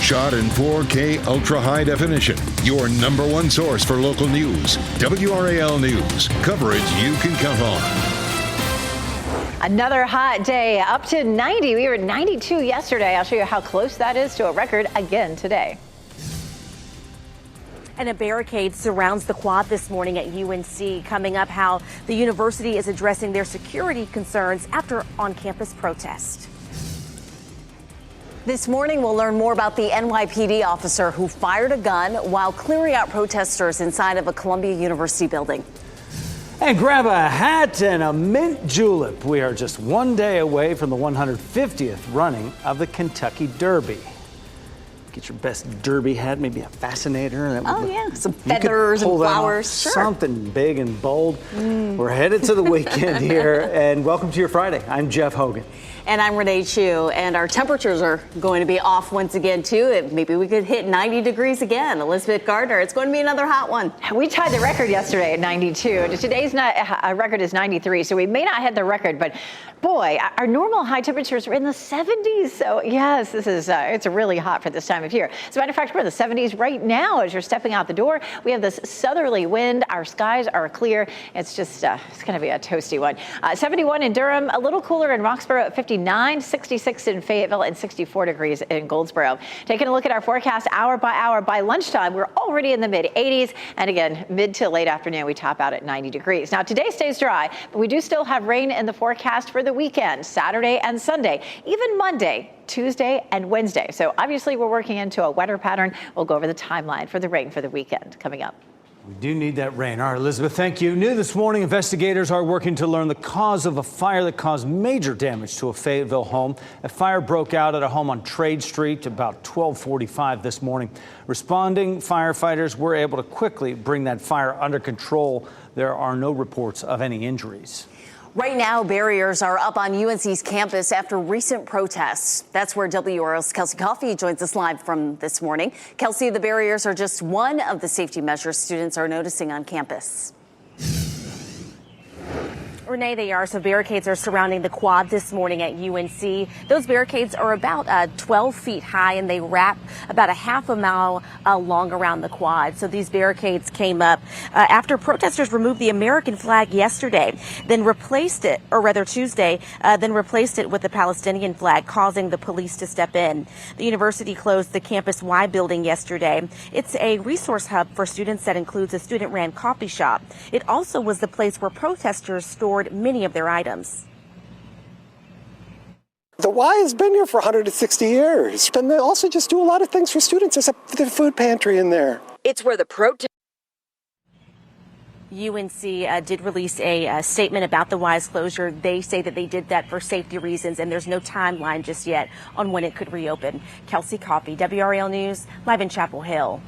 Shot in 4K ultra high definition. Your number one source for local news. WRAL News. Coverage you can count on. Another hot day, up to 90. We were at 92 yesterday. I'll show you how close that is to a record again today. And a barricade surrounds the quad this morning at UNC. Coming up, how the university is addressing their security concerns after on-campus protest. This morning, we'll learn more about the NYPD officer who fired a gun while clearing out protesters inside of a Columbia University building. And grab a hat and a mint julep. We are just one day away from the 150th running of the Kentucky Derby. Get your best derby hat, maybe a fascinator. Oh, yeah, some feathers and flowers. Sure. Something big and bold. We're headed to the weekend here, and welcome to your Friday. I'm Jeff Hogan. And I'm Renee Chu, and our temperatures are going to be off once again, too. Maybe we could hit 90 degrees again. Elizabeth Gardner, it's going to be another hot one. We tied the record yesterday at 92. Today's record is 93, so we may not hit the record, but boy, our normal high temperatures are in the 70s. So yes, this is it's really hot for this time of year. As a matter of fact, we're in the 70s right now as you're stepping out the door. We have this southerly wind. Our skies are clear. It's just it's going to be a toasty one. 71 in Durham, a little cooler in Roxborough at 59, 66 in Fayetteville, and 64 degrees in Goldsboro. Taking a look at our forecast hour by hour. By lunchtime, we're already in the mid 80s. And again, mid to late afternoon, we top out at 90 degrees. Now, today stays dry, but we do still have rain in the forecast for the weekend, Saturday and Sunday, even Monday, Tuesday and Wednesday. So obviously we're working into a wetter pattern. We'll go over the timeline for the rain for the weekend coming up. We do need that rain. All right, Elizabeth, thank you. New this morning, investigators are working to learn the cause of a fire that caused major damage to a Fayetteville home. A fire broke out at a home on Trade Street about 12:45 this morning. Responding firefighters were able to quickly bring that fire under control. There are no reports of any injuries. Right now, barriers are up on UNC's campus after recent protests. That's where WRAL's Kelsey Coffey joins us live from this morning. Kelsey, the barriers are just one of the safety measures students are noticing on campus. Renee, they are. So barricades are surrounding the quad this morning at UNC. Those barricades are about 12 feet high, and they wrap about a half a mile long around the quad. So these barricades came up after protesters removed the American flag yesterday, then replaced it, or rather Tuesday, then replaced it with the Palestinian flag, causing the police to step in. The university closed the Campus Y building yesterday. It's a resource hub for students that includes a student-ran coffee shop. It also was the place where protesters stored many of their items. The Y has been here for 160 years. And they also just do a lot of things for students. There's a food pantry in there. It's where the protest. UNC did release a statement about the Y's closure. They say that they did that for safety reasons, and there's no timeline just yet on when it could reopen. Kelsey Coffey, WRAL News, live in Chapel Hill.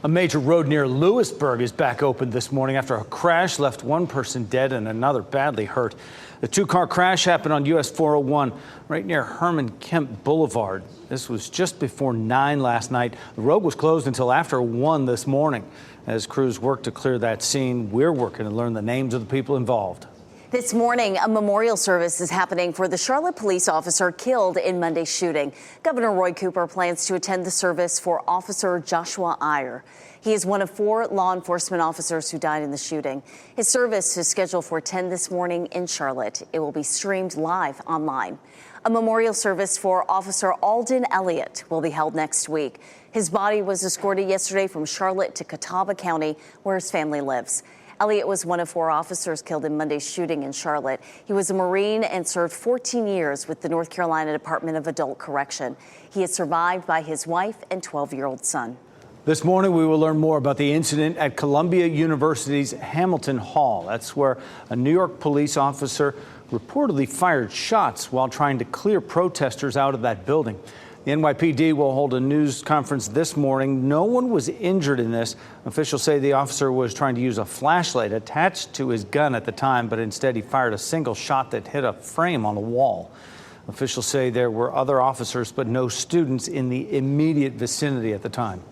A major road near Lewisburg is back open this morning after a crash left one person dead and another badly hurt. The two-car crash happened on US 401 right near Herman Kemp Boulevard. This was just before 9 last night. The road was closed until after 1 this morning. As crews work to clear that scene, we're working to learn the names of the people involved. This morning, a memorial service is happening for the Charlotte police officer killed in Monday's shooting. Governor Roy Cooper plans to attend the service for Officer Joshua Iyer. He is one of 4 law enforcement officers who died in the shooting. His service is scheduled for 10 this morning in Charlotte. It will be streamed live online. A memorial service for Officer Alden Elliott will be held next week. His body was escorted yesterday from Charlotte to Catawba County, where his family lives. Elliott was one of 4 officers killed in Monday's shooting in Charlotte. He was a Marine and served 14 years with the North Carolina Department of Adult Correction. He is survived by his wife and 12-year-old son. This morning, we will learn more about the incident at Columbia University's Hamilton Hall. That's where a New York police officer reportedly fired shots while trying to clear protesters out of that building. The NYPD will hold a news conference this morning. No one was injured in this. Officials say the officer was trying to use a flashlight attached to his gun at the time, but instead he fired a single shot that hit a frame on the wall. Officials say there were other officers, but no students in the immediate vicinity at the time.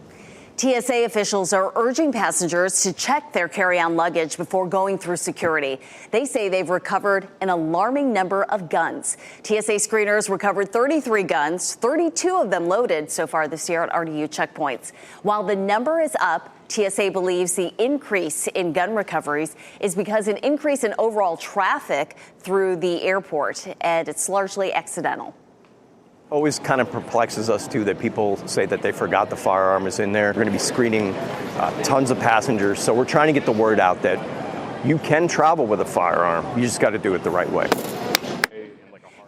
TSA officials are urging passengers to check their carry-on luggage before going through security. They say they've recovered an alarming number of guns. TSA screeners recovered 33 guns, 32 of them loaded so far this year at RDU checkpoints. While the number is up, TSA believes the increase in gun recoveries is because an increase in overall traffic through the airport, and it's largely accidental. Always kind of perplexes us, too, that people say that they forgot the firearm is in there. We're going to be screening tons of passengers, so we're trying to get the word out that you can travel with a firearm. You just got to do it the right way.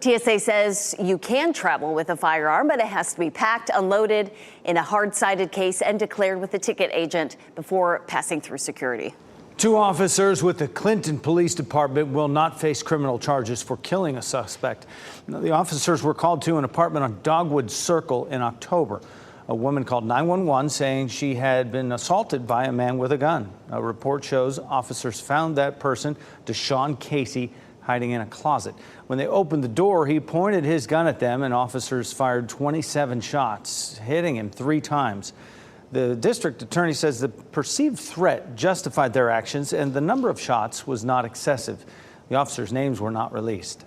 TSA says you can travel with a firearm, but it has to be packed, unloaded in a hard-sided case and declared with a ticket agent before passing through security. 2 officers with the Clinton Police Department will not face criminal charges for killing a suspect. The officers were called to an apartment on Dogwood Circle in October. A woman called 911 saying she had been assaulted by a man with a gun. A report shows officers found that person, Deshaun Casey, hiding in a closet. When they opened the door, he pointed his gun at them, and officers fired 27 shots, hitting him 3 times. The district attorney says the perceived threat justified their actions and the number of shots was not excessive. The officers' names were not released.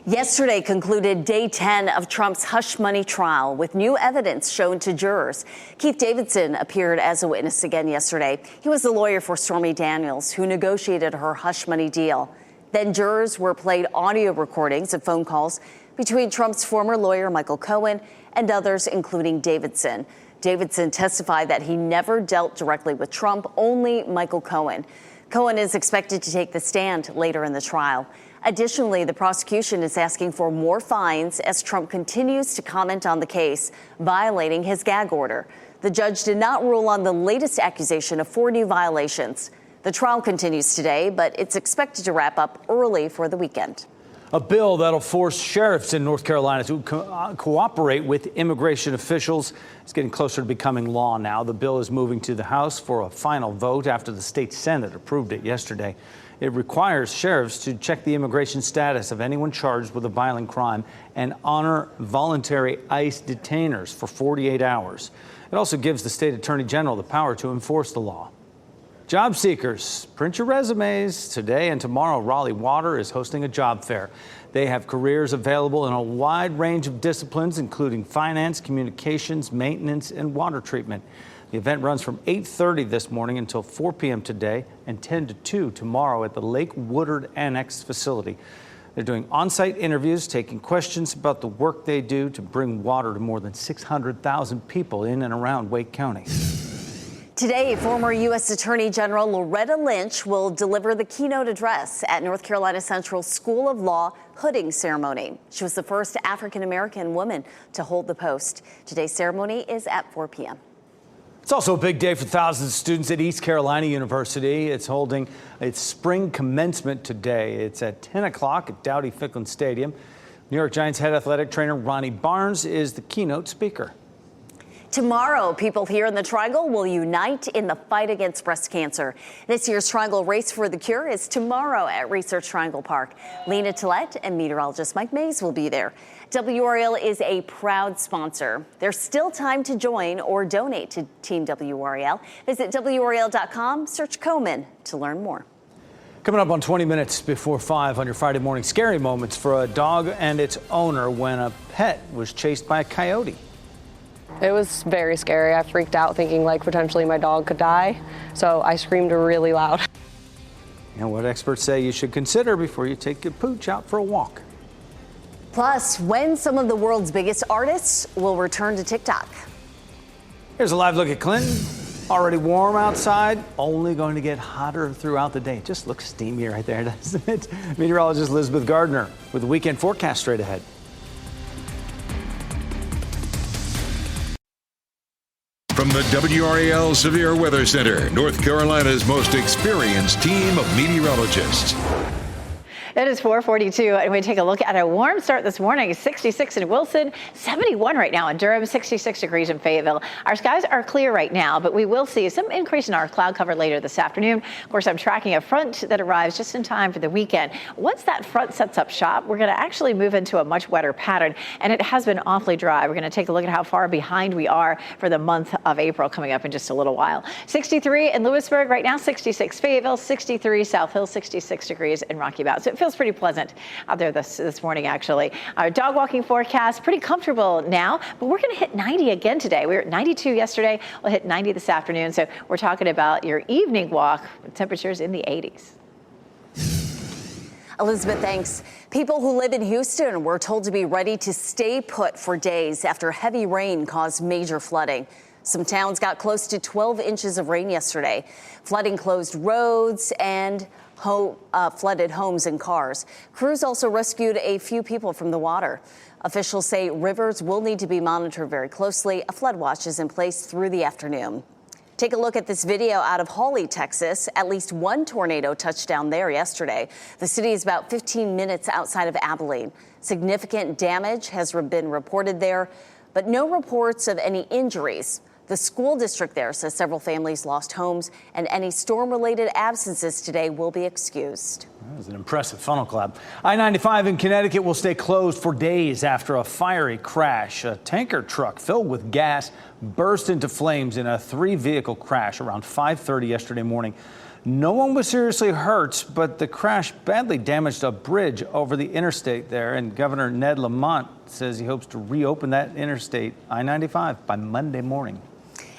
Yesterday concluded day 10 of Trump's hush money trial with new evidence shown to jurors. Keith Davidson appeared as a witness again yesterday. He was the lawyer for Stormy Daniels, who negotiated her hush money deal. Then jurors were played audio recordings of phone calls between Trump's former lawyer, Michael Cohen, and others, including Davidson. Davidson testified that he never dealt directly with Trump, only Michael Cohen. Cohen is expected to take the stand later in the trial. Additionally, the prosecution is asking for more fines as Trump continues to comment on the case, violating his gag order. The judge did not rule on the latest accusation of 4 new violations. The trial continues today, but it's expected to wrap up early for the weekend. A bill that'll force sheriffs in North Carolina to cooperate with immigration officials is getting closer to becoming law now. The bill is moving to the House for a final vote after the state Senate approved it yesterday. It requires sheriffs to check the immigration status of anyone charged with a violent crime and honor voluntary ICE detainers for 48 hours. It also gives the state attorney general the power to enforce the law. Job seekers, print your resumes. Today and tomorrow, Raleigh Water is hosting a job fair. They have careers available in a wide range of disciplines, including finance, communications, maintenance, and water treatment. The event runs from 8:30 this morning until 4 p.m. today and 10 to 2 tomorrow at the Lake Woodard Annex facility. They're doing on-site interviews, taking questions about the work they do to bring water to more than 600,000 people in and around Wake County. Today, former U.S. Attorney General Loretta Lynch will deliver the keynote address at North Carolina Central School of Law hooding ceremony. She was the first African-American woman to hold the post. Today's ceremony is at 4 p.m. It's also a big day for thousands of students at East Carolina University. It's holding its spring commencement today. It's at 10 o'clock at Dowdy-Ficklin Stadium. New York Giants head athletic trainer Ronnie Barnes is the keynote speaker. Tomorrow, people here in the Triangle will unite in the fight against breast cancer. This year's Triangle Race for the Cure is tomorrow at Research Triangle Park. Lena Tillett and meteorologist Mike Mays will be there. WRAL is a proud sponsor. There's still time to join or donate to Team WRAL. Visit WRAL.com, search Komen to learn more. Coming up on 20 minutes before 5 on your Friday morning, scary moments for a dog and its owner when a pet was chased by a coyote. It was very scary. I freaked out thinking like potentially my dog could die. So I screamed really loud. And what experts say you should consider before you take your pooch out for a walk. Plus, when some of the world's biggest artists will return to TikTok. Here's a live look at Clinton. Already warm outside, only going to get hotter throughout the day. It just looks steamy right there, doesn't it? Meteorologist Elizabeth Gardner with the weekend forecast straight ahead. From the WRAL Severe Weather Center, North Carolina's most experienced team of meteorologists. It is 4:42, and we take a look at a warm start this morning. 66 in Wilson, 71 right now in Durham, 66 degrees in Fayetteville. Our skies are clear right now, but we will see some increase in our cloud cover later this afternoon. Of course, I'm tracking a front that arrives just in time for the weekend. Once that front sets up shop, we're going to actually move into a much wetter pattern, and it has been awfully dry. We're going to take a look at how far behind we are for the month of April coming up in just a little while. 63 in Lewisburg right now, 66 Fayetteville, 63 South Hill, 66 degrees in Rocky Mount. So it feels pretty pleasant out there this morning, actually. Our dog walking forecast, pretty comfortable now, but we're going to hit 90 again today. We were at 92 yesterday. We'll hit 90 this afternoon. So we're talking about your evening walk with temperatures in the 80s. Elizabeth, thanks. People who live in Houston were told to be ready to stay put for days after heavy rain caused major flooding. Some towns got close to 12 inches of rain yesterday. Flooding closed roads and flooded homes and cars. Crews also rescued a few people from the water. Officials say rivers will need to be monitored very closely. A flood watch is in place through the afternoon. Take a look at this video out of Hawley, Texas. At least one tornado touched down there yesterday. The city is about 15 minutes outside of Abilene. Significant damage has been reported there, but no reports of any injuries. The school district there says several families lost homes, and any storm-related absences today will be excused. That was an impressive funnel cloud. I-95 in Connecticut will stay closed for days after a fiery crash. A tanker truck filled with gas burst into flames in a three-vehicle crash around 5:30 yesterday morning. No one was seriously hurt, but the crash badly damaged a bridge over the interstate there, and Governor Ned Lamont says he hopes to reopen that interstate, I-95, by Monday morning.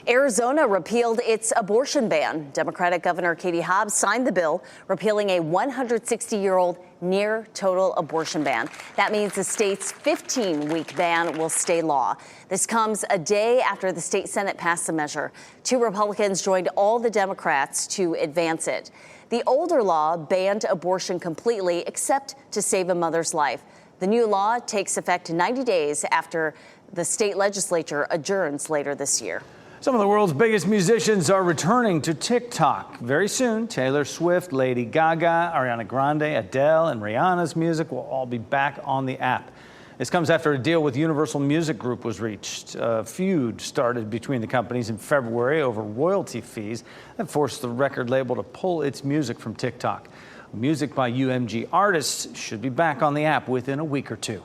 Arizona repealed its abortion ban. Democratic Governor Katie Hobbs signed the bill, repealing a 160-year-old near total abortion ban. That means the state's 15-week ban will stay law. This comes a day after the state Senate passed the measure. Two Republicans joined all the Democrats to advance it. The older law banned abortion completely except to save a mother's life. The new law takes effect 90 days after the state legislature adjourns later this year. Some of the world's biggest musicians are returning to TikTok. Very soon, Taylor Swift, Lady Gaga, Ariana Grande, Adele, and Rihanna's music will all be back on the app. This comes after a deal with Universal Music Group was reached. A feud started between the companies in February over royalty fees that forced the record label to pull its music from TikTok. Music by UMG artists should be back on the app within a week or two.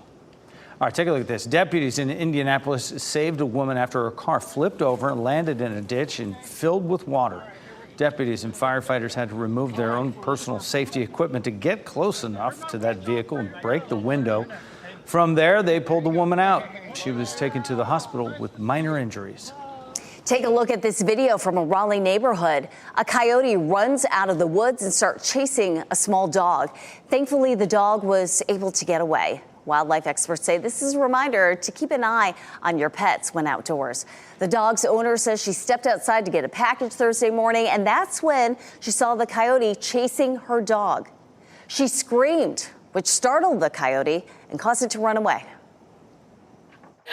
All right, take a look at this. Deputies in Indianapolis saved a woman after her car flipped over and landed in a ditch and filled with water. Deputies and firefighters had to remove their own personal safety equipment to get close enough to that vehicle and break the window. From there, they pulled the woman out. She was taken to the hospital with minor injuries. Take a look at this video from a Raleigh neighborhood. A coyote runs out of the woods and starts chasing a small dog. Thankfully, the dog was able to get away. Wildlife experts say this is a reminder to keep an eye on your pets when outdoors. The dog's owner says she stepped outside to get a package Thursday morning, and that's when she saw the coyote chasing her dog. She screamed, which startled the coyote and caused it to run away.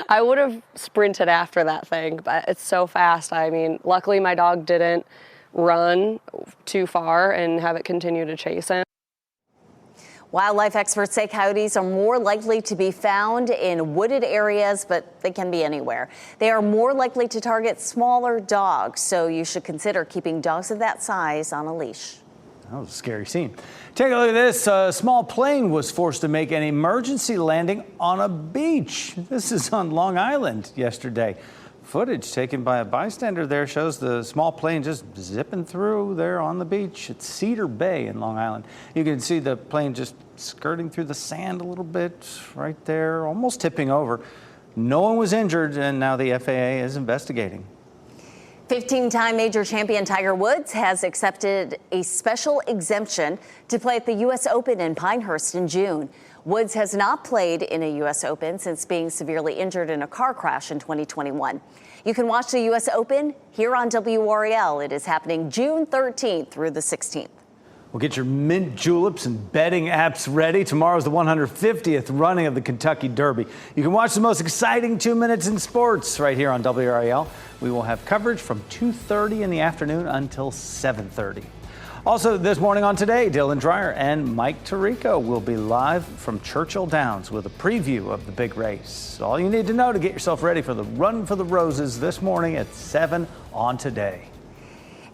I would have sprinted after that thing, but it's so fast. I mean, luckily my dog didn't run too far and have it continue to chase him. Wildlife experts say coyotes are more likely to be found in wooded areas, but they can be anywhere. They are more likely to target smaller dogs, so you should consider keeping dogs of that size on a leash. That was a scary scene. Take a look at this. A small plane was forced to make an emergency landing on a beach. This is on Long Island yesterday. Footage taken by a bystander there shows the small plane just zipping through there on the beach at Cedar Bay in Long Island. You can see the plane just skirting through the sand a little bit right there, almost tipping over. No one was injured, and now the FAA is investigating. 15-time major champion Tiger Woods has accepted a special exemption to play at the U.S. Open in Pinehurst in June. Woods has not played in a U.S. Open since being severely injured in a car crash in 2021. You can watch the U.S. Open here on WRAL. It is happening June 13th through the 16th. Well, get your mint juleps and betting apps ready. Tomorrow's the 150th running of the Kentucky Derby. You can watch the most exciting 2 minutes in sports right here on WRAL. We will have coverage from 2:30 in the afternoon until 7:30. Also this morning on Today, Dylan Dreyer and Mike Tirico will be live from Churchill Downs with a preview of the big race. All you need to know to get yourself ready for the Run for the Roses this morning at 7 on Today.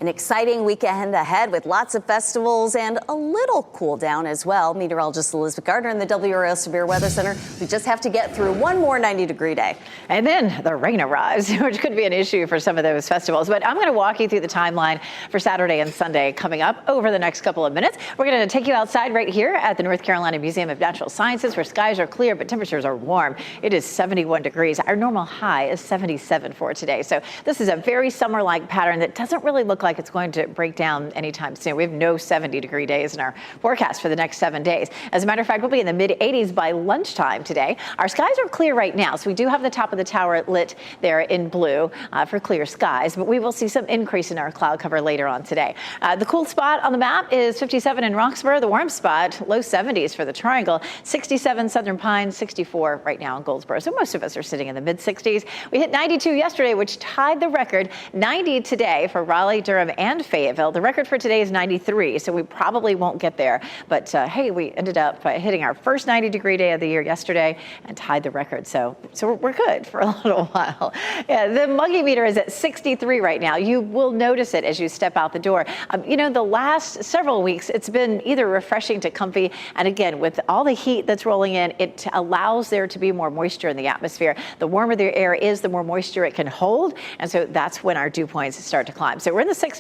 An exciting weekend ahead with lots of festivals and a little cool down as well. Meteorologist Elizabeth Gardner in the WRAL Severe Weather Center. We just have to get through one more 90-degree day. And then the rain arrives, which could be an issue for some of those festivals. But I'm going to walk you through the timeline for Saturday and Sunday coming up over the next couple of minutes. We're going to take you outside right here at the North Carolina Museum of Natural Sciences, where skies are clear, but temperatures are warm. It is 71 degrees. Our normal high is 77 for today. So this is a very summer-like pattern that doesn't really look like it's going to break down anytime soon. We have no 70-degree days in our forecast for the next 7 days. As a matter of fact, we'll be in the mid-80s by lunchtime today. Our skies are clear right now, so we do have the top of the tower lit there in blue for clear skies, but we will see some increase in our cloud cover later on today. The cool spot on the map is 57 in Roxborough. The warm spot, low 70s for the Triangle, 67 Southern Pines, 64 right now in Goldsboro. So most of us are sitting in the mid-60s. We hit 92 yesterday, which tied the record. 90 today for Raleigh, Durham, and Fayetteville. The record for today is 93, so we probably won't get there. But hey, we ended up hitting our first 90-degree day of the year yesterday and tied the record. So we're good for a little while. Yeah, the muggy meter is at 63 right now. You will notice it as you step out the door. The last several weeks, it's been either refreshing to comfy, and again, with all the heat that's rolling in, it allows there to be more moisture in the atmosphere. The warmer the air is, the more moisture it can hold, and so that's when our dew points start to climb. So we're in the 60s.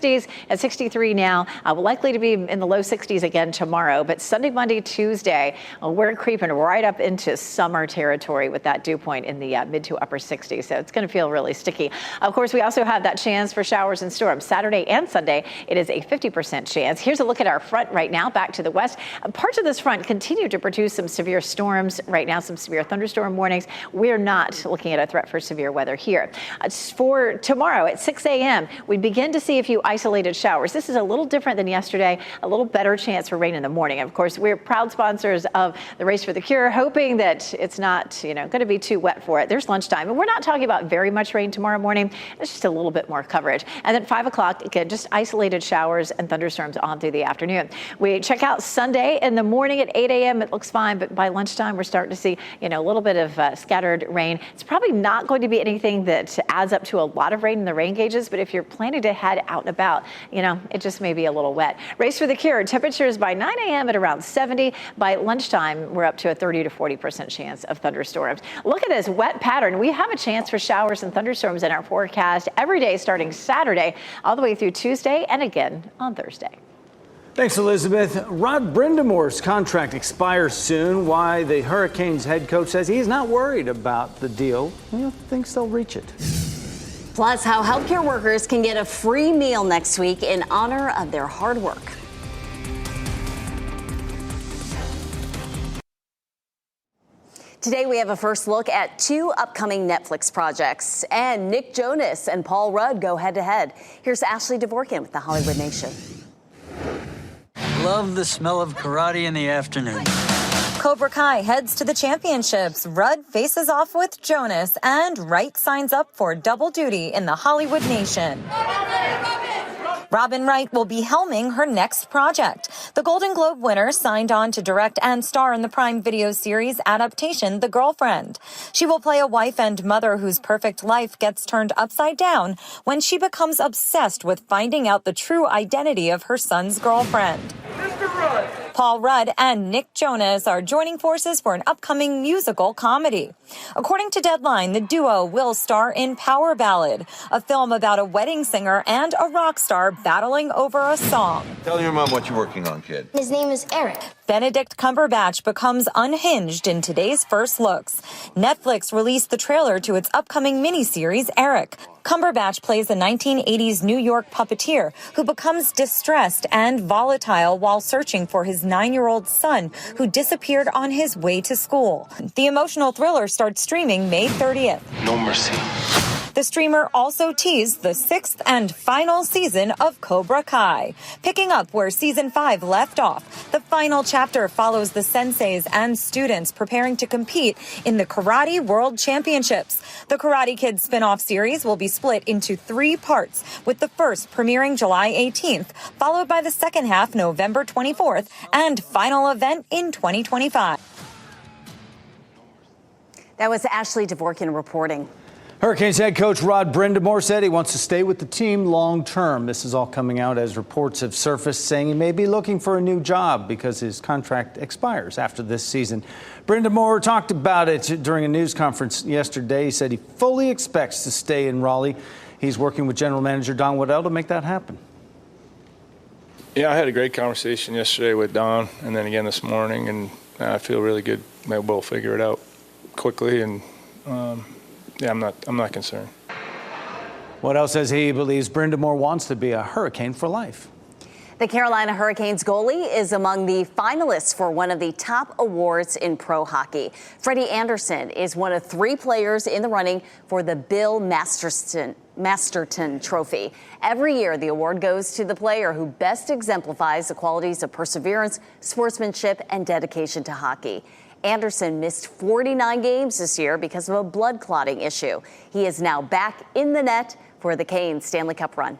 At 63 now, we're likely to be in the low 60s again tomorrow, but Sunday, Monday, Tuesday, we're creeping right up into summer territory with that dew point in the mid to upper 60s, so it's going to feel really sticky. Of course, we also have that chance for showers and storms. Saturday and Sunday, it is a 50% chance. Here's a look at our front right now, back to the west. Parts of this front continue to produce some severe storms right now, some severe thunderstorm warnings. We're not looking at a threat for severe weather here. For tomorrow at 6 a.m., we begin to see a few isolated showers. This is a little different than yesterday, a little better chance for rain in the morning. Of course, we're proud sponsors of the Race for the Cure, hoping that it's not, going to be too wet for it. There's lunchtime, and we're not talking about very much rain tomorrow morning. It's just a little bit more coverage. And then 5 o'clock, again, just isolated showers and thunderstorms on through the afternoon. We check out Sunday in the morning at 8 a.m. It looks fine, but by lunchtime, we're starting to see, a little bit of scattered rain. It's probably not going to be anything that adds up to a lot of rain in the rain gauges, but if you're planning to head out and about, it just may be a little wet. Race for the Cure, temperatures by 9 a.m. at around 70. By lunchtime, we're up to a 30 to 40% chance of thunderstorms. Look at this wet pattern. We have a chance for showers and thunderstorms in our forecast every day starting Saturday all the way through Tuesday and again on Thursday. Thanks, Elizabeth. Rod Brindamore's contract expires soon. Why the Hurricanes head coach says he's not worried about the deal. He thinks they'll reach it. Plus, how healthcare workers can get a free meal next week in honor of their hard work. Today, we have a first look at 2 upcoming Netflix projects. And Nick Jonas and Paul Rudd go head-to-head. Here's Ashley Dvorkin with the Hollywood Nation. Love the smell of karate in the afternoon. Cobra Kai heads to the championships. Rudd faces off with Jonas, and Wright signs up for double duty in the Hollywood Nation. Robin Wright will be helming her next project. The Golden Globe winner signed on to direct and star in the Prime Video series adaptation, The Girlfriend. She will play a wife and mother whose perfect life gets turned upside down when she becomes obsessed with finding out the true identity of her son's girlfriend. Paul Rudd and Nick Jonas are joining forces for an upcoming musical comedy. According to Deadline, the duo will star in Power Ballad, a film about a wedding singer and a rock star battling over a song. Tell your mom what you're working on, kid. His name is Eric. Benedict Cumberbatch becomes unhinged in today's first looks. Netflix released the trailer to its upcoming miniseries, Eric. Cumberbatch plays a 1980s New York puppeteer who becomes distressed and volatile while searching for his 9-year-old son who disappeared on his way to school. The emotional thriller starts streaming May 30th. No mercy. The streamer also teased the 6th and final season of Cobra Kai. Picking up where season 5 left off, the final chapter follows the senseis and students preparing to compete in the Karate World Championships. The Karate Kid spin-off series will be split into 3 parts, with the first premiering July 18th, followed by the second half November 24th, and final event in 2025. That was Ashley Dvorkin reporting. Hurricanes head coach Rod Brindamore said he wants to stay with the team long term. This is all coming out as reports have surfaced saying he may be looking for a new job because his contract expires after this season. Brindamore talked about it during a news conference yesterday. He said he fully expects to stay in Raleigh. He's working with general manager Don Waddell to make that happen. Yeah, I had a great conversation yesterday with Don and then again this morning, and I feel really good. Maybe we'll figure it out quickly, and yeah, I'm not concerned. Waddell says he believes Brindamore wants to be a Hurricane for life. The Carolina Hurricanes goalie is among the finalists for one of the top awards in pro hockey. Freddie Anderson is one of 3 players in the running for the Bill Masterton Trophy. Every year, the award goes to the player who best exemplifies the qualities of perseverance, sportsmanship, and dedication to hockey. Anderson missed 49 games this year because of a blood clotting issue. He is now back in the net for the Canes Stanley Cup run.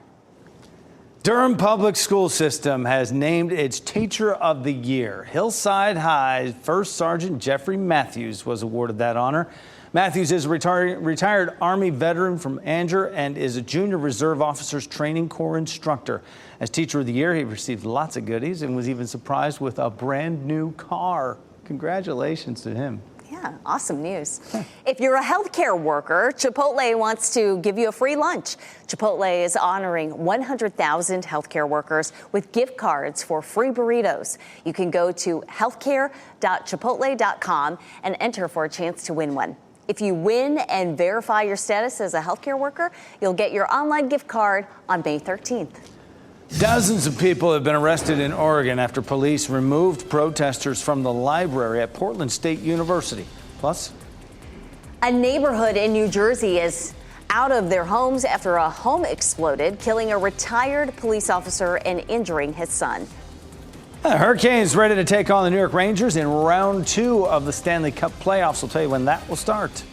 Durham Public School System has named its Teacher of the Year. Hillside High's First Sergeant Jeffrey Matthews was awarded that honor. Matthews is a retired Army veteran from Anger and is a Junior Reserve Officers Training Corps instructor. As Teacher of the Year, he received lots of goodies and was even surprised with a brand new car. Congratulations to him. Yeah, awesome news. If you're a healthcare worker, Chipotle wants to give you a free lunch. Chipotle is honoring 100,000 healthcare workers with gift cards for free burritos. You can go to healthcare.chipotle.com and enter for a chance to win one. If you win and verify your status as a healthcare worker, you'll get your online gift card on May 13th. Dozens of people have been arrested in Oregon after police removed protesters from the library at Portland State University. Plus, a neighborhood in New Jersey is out of their homes after a home exploded, killing a retired police officer and injuring his son. Hurricanes ready to take on the New York Rangers in round 2 of the Stanley Cup playoffs. We'll tell you when that will start.